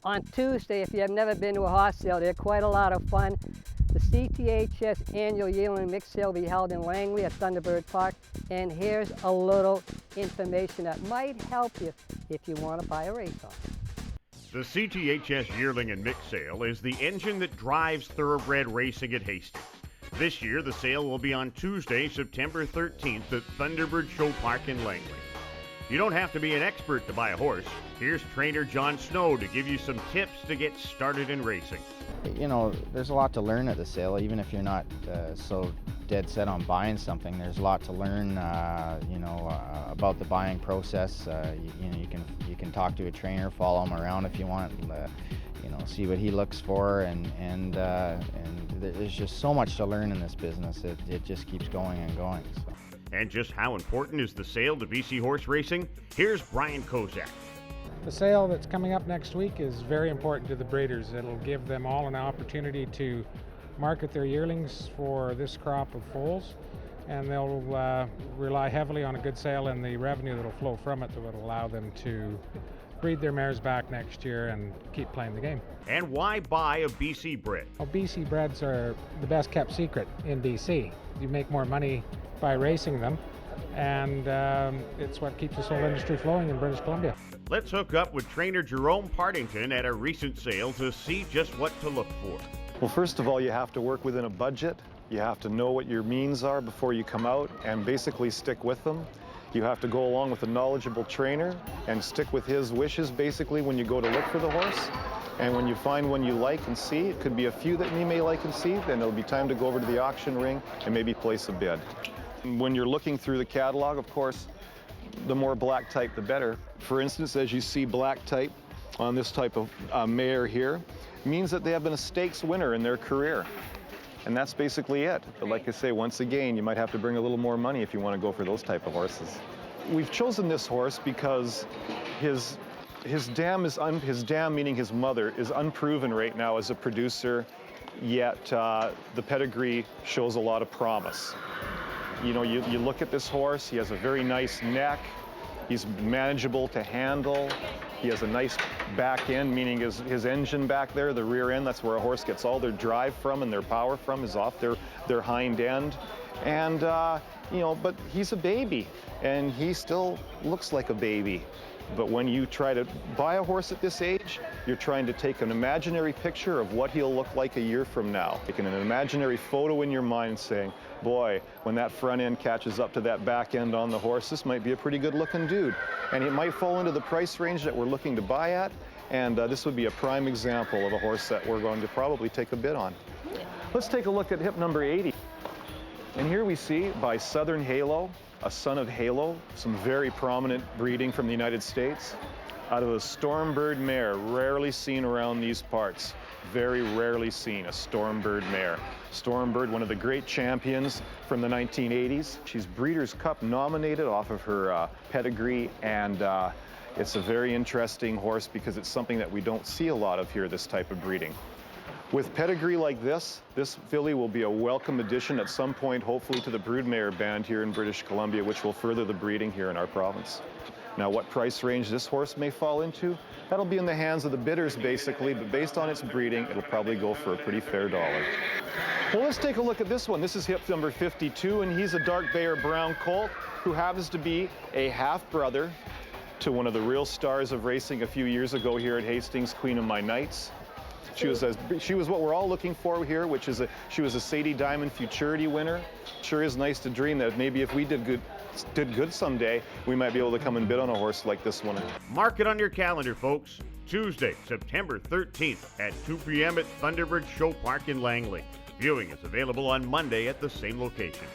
on Tuesday. If you have never been to a horse sale, they're quite a lot of fun. The CTHS Annual Yearling Mix Sale will be held in Langley at Thunderbird Park. And here's a little information that might help you if you want to buy a race horse. The CTHS Yearling and Mix Sale is the engine that drives thoroughbred racing at Hastings. This year, the sale will be on Tuesday, September 13th at Thunderbird Show Park in Langley. You don't have to be an expert to buy a horse. Here's trainer John Snow to give you some tips to get started in racing. You know, there's a lot to learn at the sale, even if you're not so dead set on buying something. There's a lot to learn, about the buying process. You can talk to a trainer, follow him around if you want, see what he looks for, and there's just so much to learn in this business. It just keeps going and going. So. And just how important is the sale to BC horse racing? Here's Brian Kozak. The sale that's coming up next week is very important to the breeders. It'll give them all an opportunity to market their yearlings for this crop of foals, and they'll rely heavily on a good sale and the revenue that'll flow from it that will allow them to breed their mares back next year and keep playing the game. And why buy a BC bred? Well, BC breds are the best kept secret in BC. You make more money by racing them, and it's what keeps this whole industry flowing in British Columbia. Let's hook up with trainer Jerome Partington at a recent sale to see just what to look for. Well, first of all, you have to work within a budget. You have to know what your means are before you come out and basically stick with them. You have to go along with a knowledgeable trainer and stick with his wishes basically when you go to look for the horse. And when you find one you like and see, it could be a few that you may like and see, then it'll be time to go over to the auction ring and maybe place a bid. When you're looking through the catalog, of course, the more black type, the better. For instance, as you see black type on this type of mare here, means that they have been a stakes winner in their career. And that's basically it. But like I say, once again, you might have to bring a little more money if you want to go for those type of horses. We've chosen this horse because his dam, meaning his mother, is unproven right now as a producer, yet the pedigree shows a lot of promise. You know, you look at this horse, he has a very nice neck, he's manageable to handle, he has a nice back end, meaning his engine back there, the rear end, that's where a horse gets all their drive from and their power from, is off their hind end. And, but he's a baby, and he still looks like a baby. But when you try to buy a horse at this age, you're trying to take an imaginary picture of what he'll look like a year from now. Taking an imaginary photo in your mind saying, boy, when that front end catches up to that back end on the horse, this might be a pretty good looking dude. And it might fall into the price range that we're looking to buy at. And this would be a prime example of a horse that we're going to probably take a bid on. Let's take a look at hip number 80. And here we see by Southern Halo, a son of Halo, some very prominent breeding from the United States, out of a Stormbird mare, rarely seen around these parts. Very rarely seen, a Stormbird mare. Stormbird, one of the great champions from the 1980s. She's Breeders' Cup nominated off of her pedigree, and it's a very interesting horse because it's something that we don't see a lot of here, this type of breeding. With pedigree like this filly will be a welcome addition at some point, hopefully, to the broodmare band here in British Columbia, which will further the breeding here in our province. Now, what price range this horse may fall into, that'll be in the hands of the bidders, basically, but based on its breeding, it'll probably go for a pretty fair dollar. Well, let's take a look at this one. This is hip number 52, and he's a dark bay or brown colt who happens to be a half-brother to one of the real stars of racing a few years ago here at Hastings, Queen of My Nights. She was what we're all looking for here, which is she was a Sadie Diamond Futurity winner. Sure is nice to dream that maybe if we did good someday, we might be able to come and bid on a horse like this one. Mark it on your calendar, folks. Tuesday, September 13th at 2 p.m. at Thunderbird Show Park in Langley. Viewing is available on Monday at the same location.